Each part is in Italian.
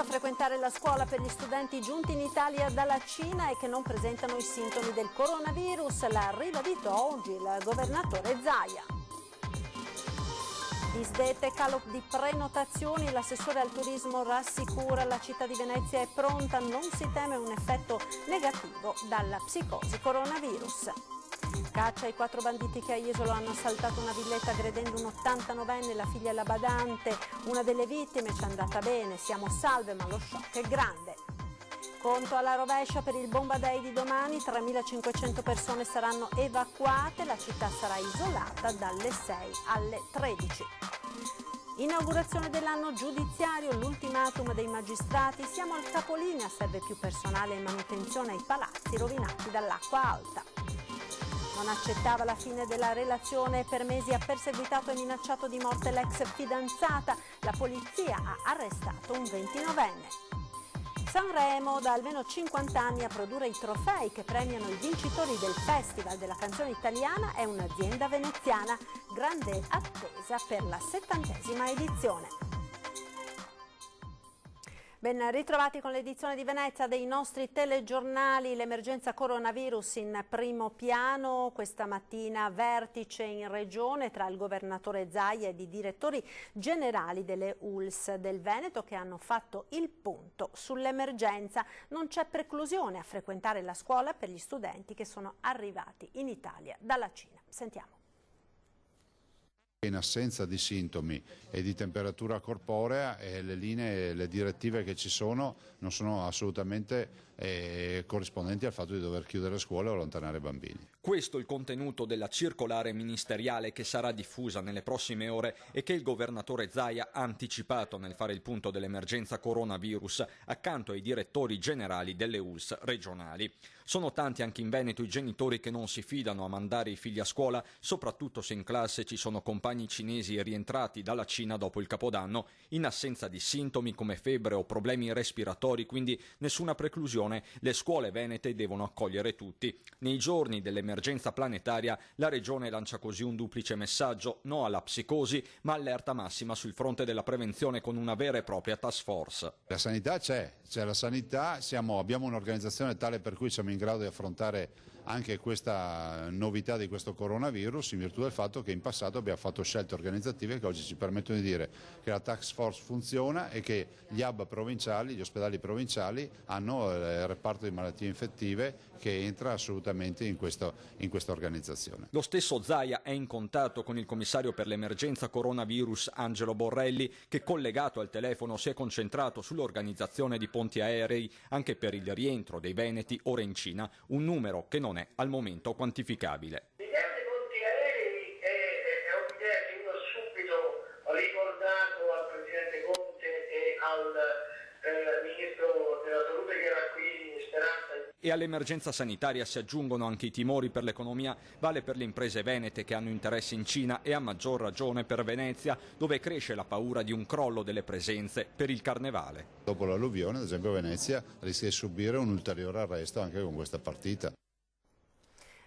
a frequentare la scuola per gli studenti giunti in Italia dalla Cina e che non presentano i sintomi del coronavirus, l'ha ribadito oggi il governatore Zaia. Disdette e calo di prenotazioni, l'assessore al turismo rassicura la città di Venezia è pronta, non si teme un effetto negativo dalla psicosi coronavirus. Caccia ai 4 banditi che a Jesolo hanno assaltato una villetta aggredendo un 89enne, la figlia e la badante. Una delle vittime ci è andata bene, siamo salve ma lo shock è grande. Conto alla rovescia per il Bomba Day di domani, 3.500 persone saranno evacuate, la città sarà isolata dalle 6 alle 13. Inaugurazione dell'anno giudiziario, l'ultimatum dei magistrati, siamo al capolinea, serve più personale e manutenzione ai palazzi rovinati dall'acqua alta. Non accettava la fine della relazione, per mesi ha perseguitato e minacciato di morte l'ex fidanzata, la polizia ha arrestato un 29enne. Sanremo, da almeno 50 anni a produrre i trofei che premiano i vincitori del Festival della canzone italiana, è un'azienda veneziana, grande attesa per la 70ª edizione. Ben ritrovati con l'edizione di Venezia dei nostri telegiornali. L'emergenza coronavirus in primo piano. Questa mattina vertice in regione tra il governatore Zaia ed i direttori generali delle ULSS del Veneto che hanno fatto il punto sull'emergenza. Non c'è preclusione a frequentare la scuola per gli studenti che sono arrivati in Italia dalla Cina. Sentiamo. In assenza di sintomi e di temperatura corporea le linee, le direttive che ci sono non sono assolutamente corrispondenti al fatto di dover chiudere le scuole o allontanare i bambini. Questo è il contenuto della circolare ministeriale che sarà diffusa nelle prossime ore e che il governatore Zaia ha anticipato nel fare il punto dell'emergenza coronavirus accanto ai direttori generali delle ULSS regionali. Sono tanti anche in Veneto i genitori che non si fidano a mandare i figli a scuola, soprattutto se in classe ci sono compagni cinesi rientrati dalla Cina dopo il Capodanno, in assenza di sintomi come febbre o problemi respiratori, quindi nessuna preclusione, le scuole venete devono accogliere tutti. Nei giorni dell'emergenza planetaria la Regione lancia così un duplice messaggio, no alla psicosi, ma allerta massima sul fronte della prevenzione con una vera e propria task force. La sanità c'è la sanità, abbiamo un'organizzazione tale per cui siamo in grado di affrontare anche questa novità di questo coronavirus, in virtù del fatto che in passato abbiamo fatto scelte organizzative che oggi ci permettono di dire che la task force funziona e che gli hub provinciali, gli ospedali provinciali hanno il reparto di malattie infettive che entra assolutamente in questa organizzazione. Lo stesso Zaia è in contatto con il commissario per l'emergenza coronavirus Angelo Borrelli, che collegato al telefono si è concentrato sull'organizzazione di ponti aerei anche per il rientro dei veneti ora in Cina, un numero che non è al momento quantificabile. L'idea dei ponti aerei è un'idea che io ho subito ricordato al Presidente Conte e al Ministro della Salute che era qui in Speranza. E all'emergenza sanitaria si aggiungono anche i timori per l'economia, vale per le imprese venete che hanno interessi in Cina e a maggior ragione per Venezia, dove cresce la paura di un crollo delle presenze per il carnevale. Dopo l'alluvione, ad esempio, Venezia rischia di subire un ulteriore arresto anche con questa partita.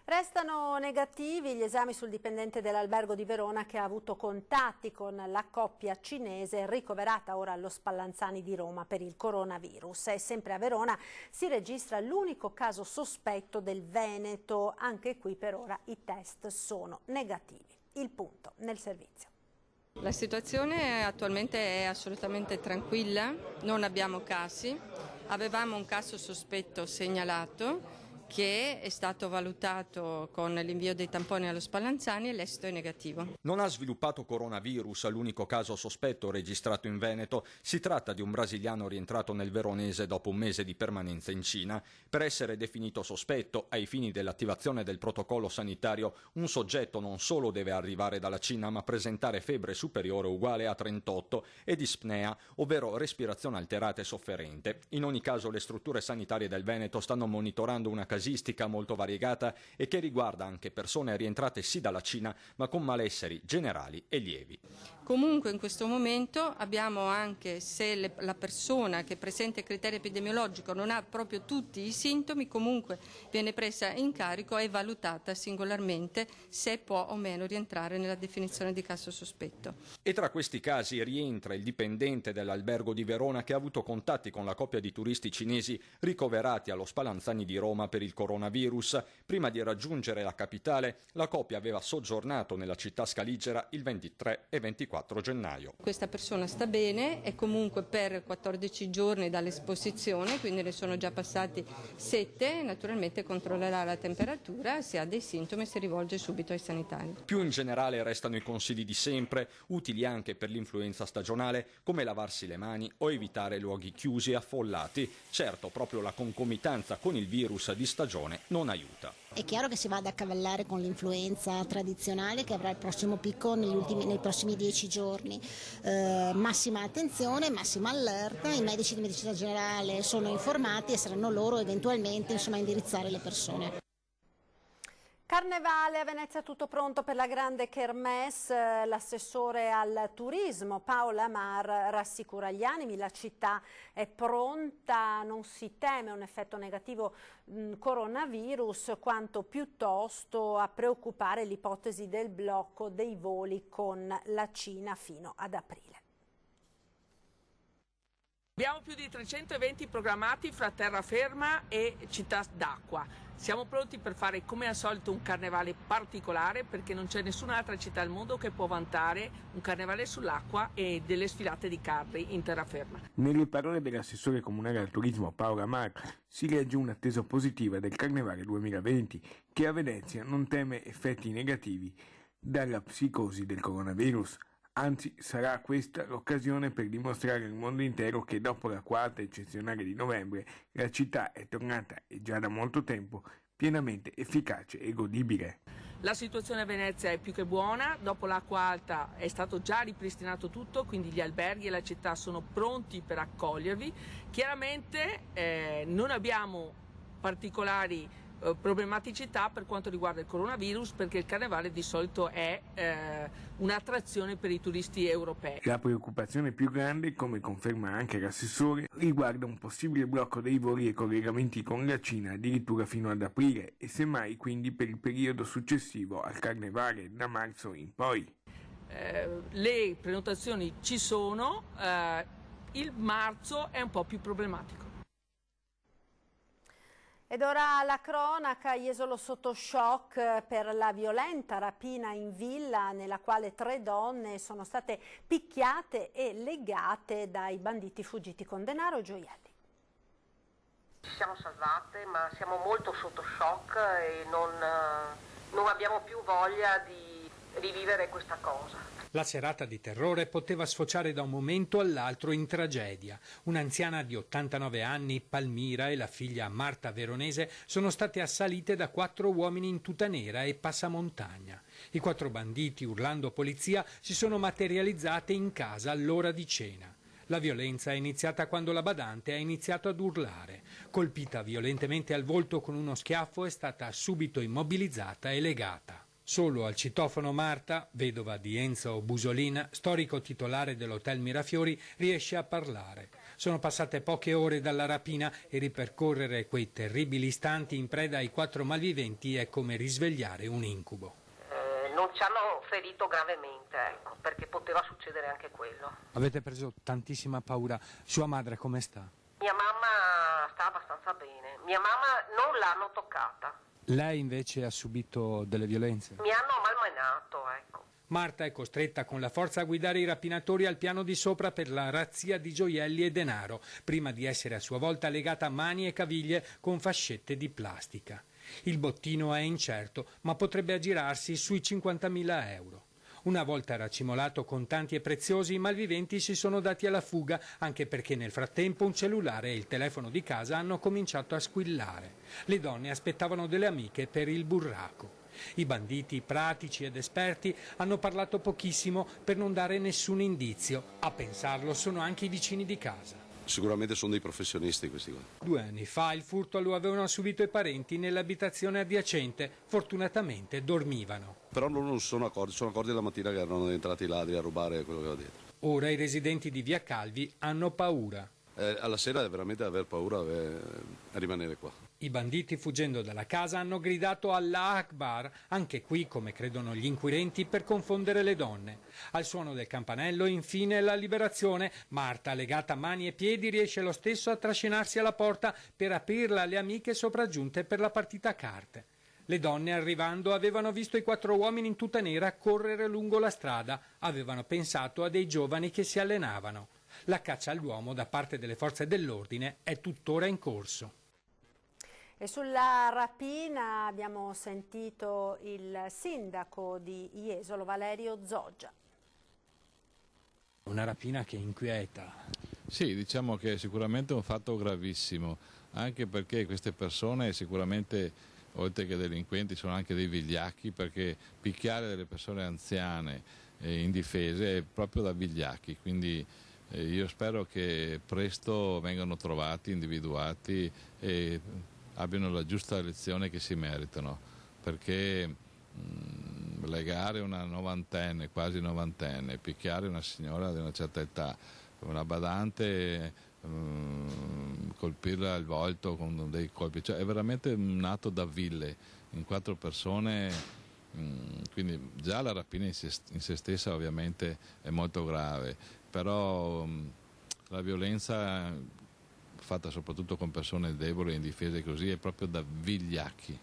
Restano negativi gli esami sul dipendente dell'albergo di Verona che ha avuto contatti con la coppia cinese ricoverata ora allo Spallanzani di Roma per il coronavirus. E sempre a Verona si registra l'unico caso sospetto del Veneto, anche qui per ora i test sono negativi. Il punto nel servizio. La situazione attualmente è assolutamente tranquilla, non abbiamo casi, avevamo un caso sospetto segnalato che è stato valutato con l'invio dei tamponi allo Spallanzani e l'esito è negativo. Non ha sviluppato coronavirus l'unico caso sospetto registrato in Veneto. Si tratta di un brasiliano rientrato nel veronese dopo un mese di permanenza in Cina. Per essere definito sospetto, ai fini dell'attivazione del protocollo sanitario, un soggetto non solo deve arrivare dalla Cina ma presentare febbre superiore o uguale a 38 e dispnea, ovvero respirazione alterata e sofferente. In ogni caso le strutture sanitarie del Veneto stanno monitorando una casistica casistica molto variegata e che riguarda anche persone rientrate sì dalla Cina ma con malesseri generali e lievi. Comunque in questo momento abbiamo anche, se la persona che presenta il criterio epidemiologico non ha proprio tutti i sintomi, comunque viene presa in carico e valutata singolarmente se può o meno rientrare nella definizione di caso sospetto. E tra questi casi rientra il dipendente dell'albergo di Verona che ha avuto contatti con la coppia di turisti cinesi ricoverati allo Spallanzani di Roma per il coronavirus. Prima di raggiungere la capitale, la coppia aveva soggiornato nella città scaligera il 23 e 24 gennaio. Questa persona sta bene e comunque per 14 giorni dall'esposizione, quindi ne sono già passati 7, naturalmente controllerà la temperatura, se ha dei sintomi si rivolge subito ai sanitari. Più in generale restano i consigli di sempre, utili anche per l'influenza stagionale, come lavarsi le mani o evitare luoghi chiusi e affollati. Certo, proprio la concomitanza con il virus di stagione non aiuta. È chiaro che si va ad accavallare con l'influenza tradizionale che avrà il prossimo picco nei prossimi 10 giorni. Massima attenzione, massima allerta, i medici di medicina generale sono informati e saranno loro eventualmente a indirizzare le persone. Carnevale a Venezia, tutto pronto per la grande kermesse. L'assessore al turismo Paola Mar rassicura gli animi, la città è pronta, non si teme un effetto negativo coronavirus, quanto piuttosto a preoccupare l'ipotesi del blocco dei voli con la Cina fino ad aprile. Abbiamo più di 300 eventi programmati fra terraferma e città d'acqua. Siamo pronti per fare come al solito un carnevale particolare perché non c'è nessun'altra città al mondo che può vantare un carnevale sull'acqua e delle sfilate di carri in terraferma. Nelle parole dell'assessore comunale al turismo Paola Mar si legge un'attesa positiva del carnevale 2020 che a Venezia non teme effetti negativi dalla psicosi del coronavirus. Anzi, sarà questa l'occasione per dimostrare al mondo intero che dopo la quarta eccezionale di novembre la città è tornata, e già da molto tempo, pienamente efficace e godibile. La situazione a Venezia è più che buona, dopo l'acqua alta è stato già ripristinato tutto, quindi gli alberghi e la città sono pronti per accogliervi. Chiaramente non abbiamo particolari problematicità per quanto riguarda il coronavirus perché il carnevale di solito è un'attrazione per i turisti europei. La preoccupazione più grande, come conferma anche l'assessore, riguarda un possibile blocco dei voli e collegamenti con la Cina addirittura fino ad aprile e semmai quindi per il periodo successivo al carnevale da marzo in poi. Le prenotazioni ci sono, il marzo è un po' più problematico. Ed ora la cronaca, Jesolo sotto shock per la violenta rapina in villa nella quale 3 donne sono state picchiate e legate dai banditi fuggiti con denaro e gioielli. Ci siamo salvate ma siamo molto sotto shock e non abbiamo più voglia di rivivere questa cosa. La serata di terrore poteva sfociare da un momento all'altro in tragedia. Un'anziana di 89 anni, Palmira, e la figlia Marta Veronese sono state assalite da 4 uomini in tuta nera e passamontagna. I 4 banditi, urlando polizia, si sono materializzati in casa all'ora di cena. La violenza è iniziata quando la badante ha iniziato ad urlare. Colpita violentemente al volto con uno schiaffo, è stata subito immobilizzata e legata. Solo al citofono Marta, vedova di Enzo Busolin, storico titolare dell'Hotel Mirafiori, riesce a parlare. Sono passate poche ore dalla rapina e ripercorrere quei terribili istanti in preda ai 4 malviventi è come risvegliare un incubo. Non ci hanno ferito gravemente, ecco, perché poteva succedere anche quello. Avete preso tantissima paura. Sua madre come sta? Mia mamma sta abbastanza bene. Mia mamma non l'hanno toccata. Lei invece ha subito delle violenze? Mi hanno malmenato, ecco. Marta è costretta con la forza a guidare i rapinatori al piano di sopra per la razzia di gioielli e denaro, prima di essere a sua volta legata a mani e caviglie con fascette di plastica. Il bottino è incerto, ma potrebbe aggirarsi sui 50.000 euro. Una volta racimolato contanti e preziosi, i malviventi si sono dati alla fuga, anche perché nel frattempo un cellulare e il telefono di casa hanno cominciato a squillare. Le donne aspettavano delle amiche per il burraco. I banditi, pratici ed esperti, hanno parlato pochissimo per non dare nessun indizio. A pensarlo sono anche i vicini di casa. Sicuramente sono dei professionisti questi qua. 2 anni fa il furto lo avevano subito i parenti nell'abitazione adiacente, fortunatamente dormivano. Però loro non sono accorti la mattina che erano entrati i ladri a rubare quello che era dentro. Ora i residenti di Via Calvi hanno paura. Alla sera è veramente aver paura a rimanere qua. I banditi, fuggendo dalla casa, hanno gridato Allah Akbar, anche qui, come credono gli inquirenti, per confondere le donne. Al suono del campanello, infine, la liberazione. Marta, legata a mani e piedi, riesce lo stesso a trascinarsi alla porta per aprirla alle amiche sopraggiunte per la partita a carte. Le donne, arrivando, avevano visto i 4 uomini in tuta nera correre lungo la strada. Avevano pensato a dei giovani che si allenavano. La caccia all'uomo da parte delle forze dell'ordine è tuttora in corso. E sulla rapina abbiamo sentito il sindaco di Jesolo, Valerio Zoggia. Una rapina che inquieta. Sì, diciamo che è sicuramente un fatto gravissimo, anche perché queste persone sicuramente, oltre che delinquenti, sono anche dei vigliacchi, perché picchiare delle persone anziane e indifese è proprio da vigliacchi, quindi io spero che presto vengano trovati, individuati e abbiano la giusta lezione che si meritano, perché legare una novantenne, quasi novantenne, picchiare una signora di una certa età, una badante, colpirla al volto con dei colpi, cioè è veramente un atto da ville in 4 persone, quindi già la rapina in se stessa ovviamente è molto grave, però la violenza fatta soprattutto con persone deboli e indifese così è proprio da vigliacchi.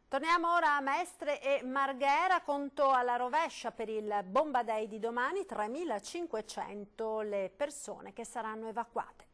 Torniamo ora a Mestre e Marghera, conto alla rovescia per il Bomba Day di domani, 3.500 le persone che saranno evacuate.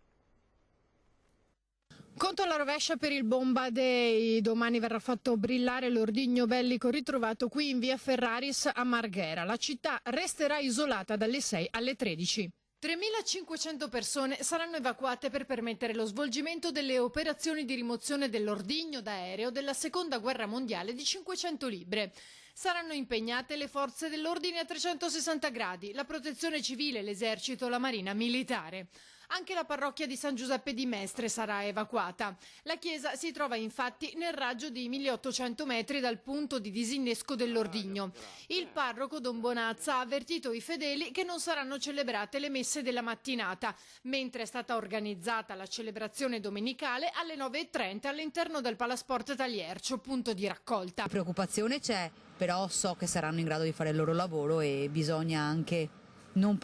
Conto alla rovescia per il Bomba Day, domani verrà fatto brillare l'ordigno bellico ritrovato qui in via Ferraris a Marghera. La città resterà isolata dalle 6 alle 13. 3.500 persone saranno evacuate per permettere lo svolgimento delle operazioni di rimozione dell'ordigno d'aereo della Seconda Guerra Mondiale di 500 libbre. Saranno impegnate le forze dell'ordine a 360 gradi, la protezione civile, l'esercito, la marina militare. Anche la parrocchia di San Giuseppe di Mestre sarà evacuata. La chiesa si trova infatti nel raggio di 1.800 metri dal punto di disinnesco dell'ordigno. Il parroco Don Bonazza ha avvertito i fedeli che non saranno celebrate le messe della mattinata, mentre è stata organizzata la celebrazione domenicale alle 9:30 all'interno del Palasport Taliercio, punto di raccolta. Preoccupazione c'è, però so che saranno in grado di fare il loro lavoro e bisogna anche non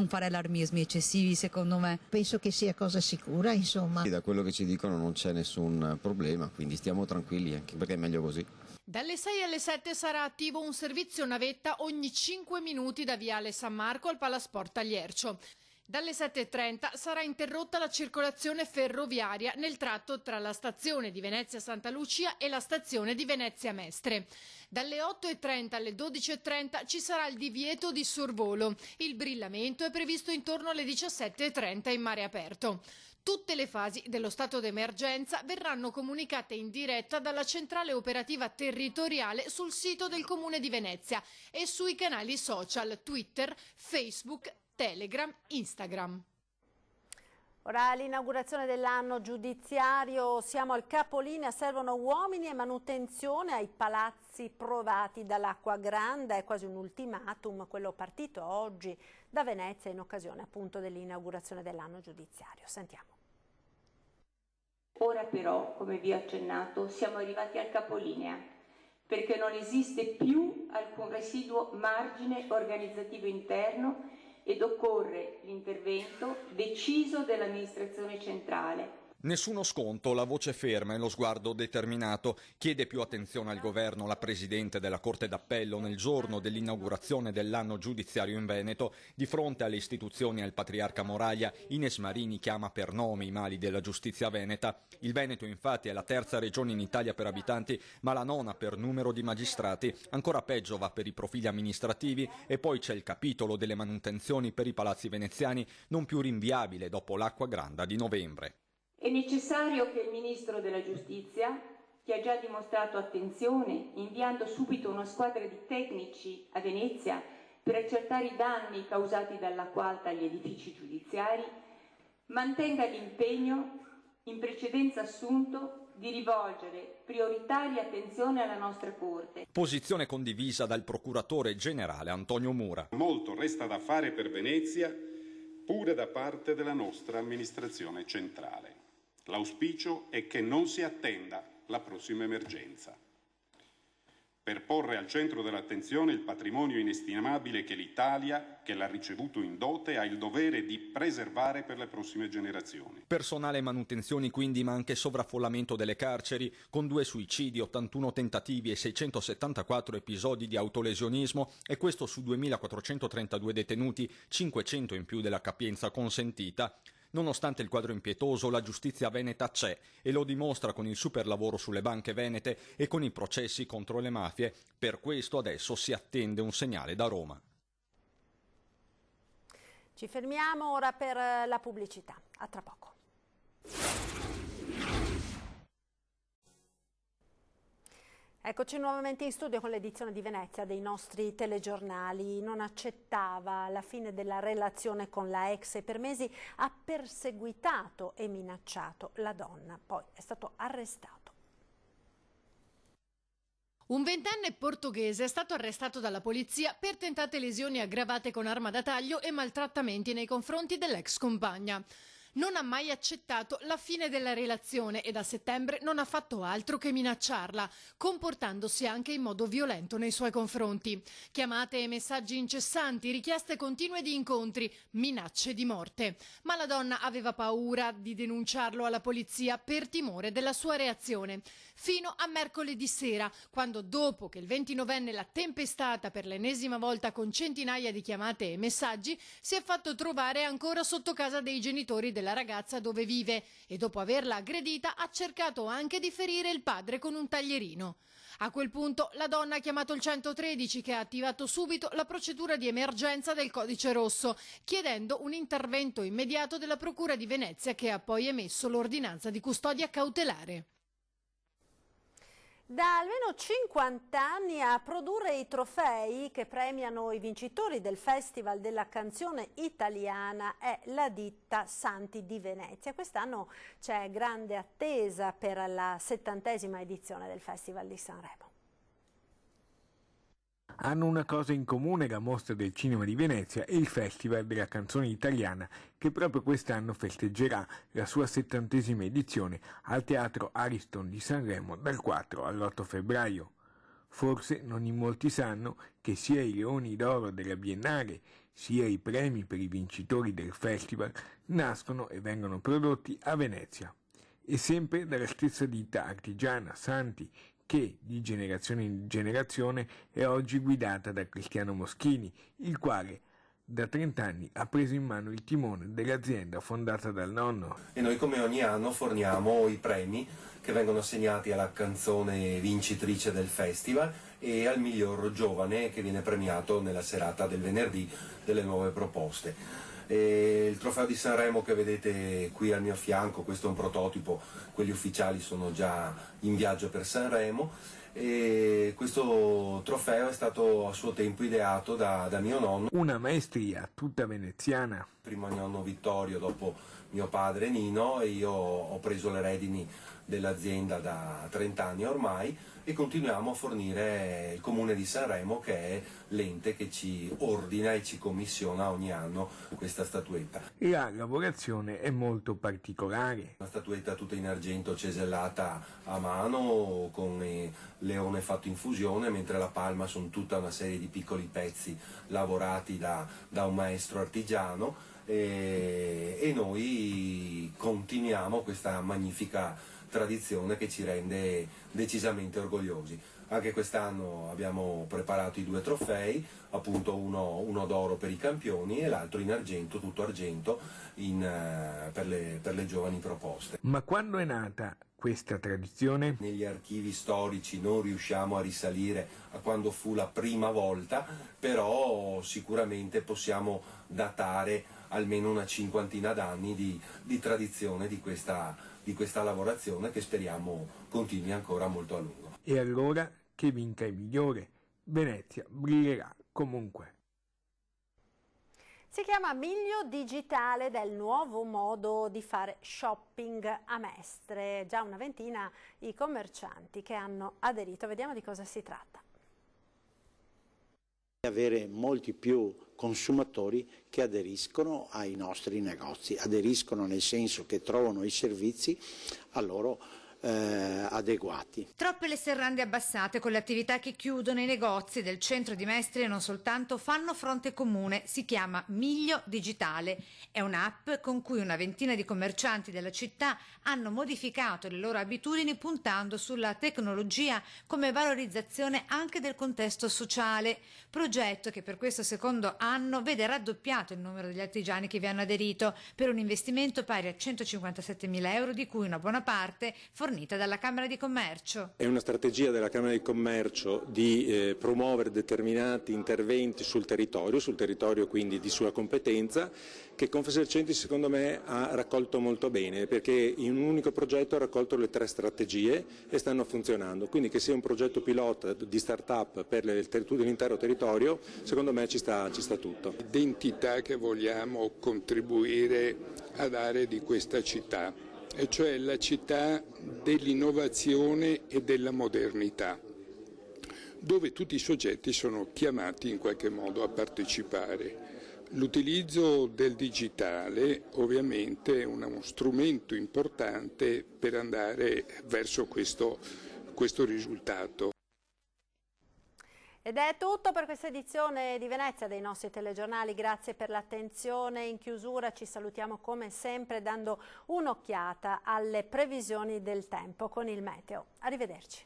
fare allarmismi eccessivi, secondo me. Penso che sia cosa sicura, insomma. Da quello che ci dicono non c'è nessun problema, quindi stiamo tranquilli, anche perché è meglio così. Dalle 6 alle 7 sarà attivo un servizio navetta ogni 5 minuti da Viale San Marco al Palasport Taliercio. Dalle 7:30 sarà interrotta la circolazione ferroviaria nel tratto tra la stazione di Venezia Santa Lucia e la stazione di Venezia Mestre. Dalle 8:30 alle 12:30 ci sarà il divieto di sorvolo. Il brillamento è previsto intorno alle 17:30 in mare aperto. Tutte le fasi dello stato d'emergenza verranno comunicate in diretta dalla centrale operativa territoriale sul sito del Comune di Venezia e sui canali social Twitter, Facebook, Telegram, Instagram. Ora l'inaugurazione dell'anno giudiziario, siamo al capolinea, servono uomini e manutenzione ai palazzi provati dall'Acqua Grande, è quasi un ultimatum quello partito oggi da Venezia in occasione appunto dell'inaugurazione dell'anno giudiziario. Sentiamo. Ora però, come vi ho accennato, siamo arrivati al capolinea, perché non esiste più alcun residuo margine organizzativo interno ed occorre l'intervento deciso dell'amministrazione centrale. Nessuno sconto, la voce ferma e lo sguardo determinato. Chiede più attenzione al governo la Presidente della Corte d'Appello nel giorno dell'inaugurazione dell'anno giudiziario in Veneto. Di fronte alle istituzioni e al Patriarca Moraglia, Ines Marini chiama per nome i mali della giustizia veneta. Il Veneto infatti è la 3ª regione in Italia per abitanti, ma la 9ª per numero di magistrati. Ancora peggio va per i profili amministrativi e poi c'è il capitolo delle manutenzioni per i palazzi veneziani, non più rinviabile dopo l'Acqua Grande di novembre. È necessario che il Ministro della Giustizia, che ha già dimostrato attenzione inviando subito una squadra di tecnici a Venezia, per accertare i danni causati dall'acqua alta agli edifici giudiziari, mantenga l'impegno in precedenza assunto di rivolgere prioritaria attenzione alla nostra Corte. Posizione condivisa dal procuratore generale Antonio Mura. Molto resta da fare per Venezia, pure da parte della nostra amministrazione centrale. L'auspicio è che non si attenda la prossima emergenza, per porre al centro dell'attenzione il patrimonio inestimabile che l'Italia, che l'ha ricevuto in dote, ha il dovere di preservare per le prossime generazioni. Personale e manutenzioni quindi, ma anche sovraffollamento delle carceri, con 2 suicidi, 81 tentativi e 674 episodi di autolesionismo, e questo su 2.432 detenuti, 500 in più della capienza consentita. Nonostante il quadro impietoso, la giustizia veneta c'è e lo dimostra con il super lavoro sulle banche venete e con i processi contro le mafie. Per questo adesso si attende un segnale da Roma. Ci fermiamo ora per la pubblicità. A tra poco. Eccoci nuovamente in studio con l'edizione di Venezia dei nostri telegiornali. Non accettava la fine della relazione con la ex e per mesi ha perseguitato e minacciato la donna. Poi è stato arrestato. Un 20enne portoghese è stato arrestato dalla polizia per tentate lesioni aggravate con arma da taglio e maltrattamenti nei confronti dell'ex compagna. Non ha mai accettato la fine della relazione e da settembre non ha fatto altro che minacciarla, comportandosi anche in modo violento nei suoi confronti. Chiamate e messaggi incessanti, richieste continue di incontri, minacce di morte. Ma la donna aveva paura di denunciarlo alla polizia per timore della sua reazione. Fino a mercoledì sera, quando dopo che il 29enne l'ha tempestata per l'ennesima volta con centinaia di chiamate e messaggi, si è fatto trovare ancora sotto casa dei genitori della ragazza dove vive e dopo averla aggredita ha cercato anche di ferire il padre con un taglierino. A quel punto la donna ha chiamato il 113 che ha attivato subito la procedura di emergenza del codice rosso, chiedendo un intervento immediato della Procura di Venezia che ha poi emesso l'ordinanza di custodia cautelare. Da almeno 50 anni a produrre i trofei che premiano i vincitori del Festival della canzone italiana è la ditta Santi di Venezia. Quest'anno c'è grande attesa per la 70ª edizione del Festival di Sanremo. Hanno una cosa in comune la Mostra del Cinema di Venezia e il Festival della Canzone Italiana, che proprio quest'anno festeggerà la sua 70ª edizione al Teatro Ariston di Sanremo dal 4 all'8 febbraio. Forse non in molti sanno che sia i Leoni d'Oro della Biennale, sia i premi per i vincitori del Festival nascono e vengono prodotti a Venezia. E sempre dalla stessa ditta artigiana Santi, che di generazione in generazione è oggi guidata da Cristiano Moschini, il quale da 30 anni ha preso in mano il timone dell'azienda fondata dal nonno. E noi come ogni anno forniamo i premi che vengono assegnati alla canzone vincitrice del festival e al miglior giovane che viene premiato nella serata del venerdì delle nuove proposte. Il trofeo di Sanremo che vedete qui al mio fianco, questo è un prototipo, quelli ufficiali sono già in viaggio per Sanremo e questo trofeo è stato a suo tempo ideato da mio nonno. Una maestria tutta veneziana. Prima nonno Vittorio, dopo mio padre Nino, e io ho preso le redini dell'azienda da 30 anni ormai e continuiamo a fornire il Comune di Sanremo, che è l'ente che ci ordina e ci commissiona ogni anno questa statuetta. La lavorazione è molto particolare. Una statuetta tutta in argento cesellata a mano con leone fatto in fusione, mentre la palma sono tutta una serie di piccoli pezzi lavorati da un maestro artigiano e noi continuiamo questa magnifica tradizione che ci rende decisamente orgogliosi. Anche quest'anno abbiamo preparato i 2 trofei, appunto uno d'oro per i campioni e l'altro in argento, tutto argento, per le giovani proposte. Ma quando è nata questa tradizione? Negli archivi storici non riusciamo a risalire a quando fu la prima volta, però sicuramente possiamo datare almeno una 50ina d'anni di tradizione di questa lavorazione che speriamo continui ancora molto a lungo. E allora che vinca il migliore, Venezia brillerà comunque. Si chiama Miglio Digitale ed è il nuovo modo di fare shopping a Mestre. Già una ventina i commercianti che hanno aderito. Vediamo di cosa si tratta. Avere molti più consumatori che aderiscono ai nostri negozi, aderiscono nel senso che trovano i servizi a loro adeguati. Troppe le serrande abbassate con le attività che chiudono. I negozi del centro di Mestre e non soltanto fanno fronte comune. Si chiama Miglio Digitale. È un'app con cui una ventina di commercianti della città hanno modificato le loro abitudini puntando sulla tecnologia come valorizzazione anche del contesto sociale. Progetto che per questo secondo anno vede raddoppiato il numero degli artigiani che vi hanno aderito per un investimento pari a 157.000 euro, di cui una buona parte fornita dalla Camera di Commercio. È una strategia della Camera di Commercio di promuovere determinati interventi sul territorio quindi di sua competenza, che Confesercenti secondo me ha raccolto molto bene, perché in un unico progetto ha raccolto le 3 strategie e stanno funzionando, quindi che sia un progetto pilota di start-up per l'intero territorio, secondo me ci sta tutto. L'identità che vogliamo contribuire a dare di questa città, e cioè la città dell'innovazione e della modernità, dove tutti i soggetti sono chiamati in qualche modo a partecipare. L'utilizzo del digitale ovviamente è uno strumento importante per andare verso questo risultato. Ed è tutto per questa edizione di Venezia dei nostri telegiornali. Grazie per l'attenzione. In chiusura ci salutiamo come sempre dando un'occhiata alle previsioni del tempo con il meteo. Arrivederci.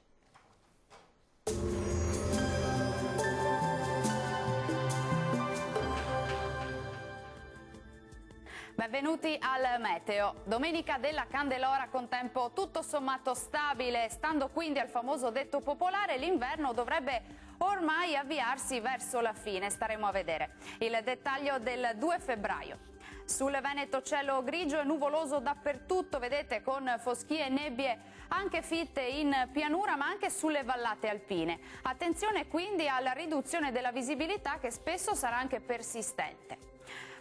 Benvenuti al meteo. Domenica della Candelora con tempo tutto sommato stabile, stando quindi al famoso detto popolare, l'inverno dovrebbe ormai avviarsi verso la fine, staremo a vedere. Il dettaglio del 2 febbraio. Sul Veneto cielo grigio e nuvoloso dappertutto, vedete, con foschie e nebbie anche fitte in pianura ma anche sulle vallate alpine. Attenzione quindi alla riduzione della visibilità che spesso sarà anche persistente.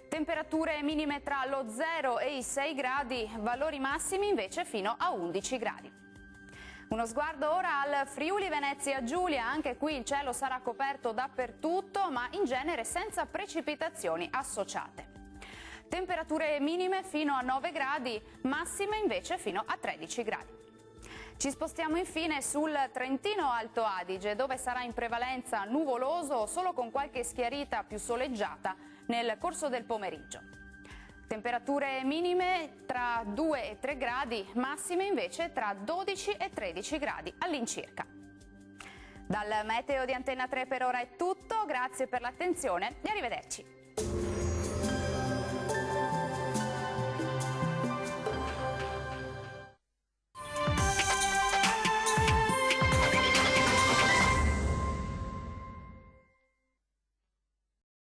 Temperature minime tra lo 0 e i 6 gradi, valori massimi invece fino a 11 gradi. Uno sguardo ora al Friuli Venezia Giulia, anche qui il cielo sarà coperto dappertutto ma in genere senza precipitazioni associate. Temperature minime fino a 9 gradi, massime invece fino a 13 gradi. Ci spostiamo infine sul Trentino Alto Adige, dove sarà in prevalenza nuvoloso, solo con qualche schiarita più soleggiata nel corso del pomeriggio. Temperature minime tra 2 e 3 gradi, massime invece tra 12 e 13 gradi all'incirca. Dal meteo di Antenna 3 per ora è tutto, grazie per l'attenzione e arrivederci.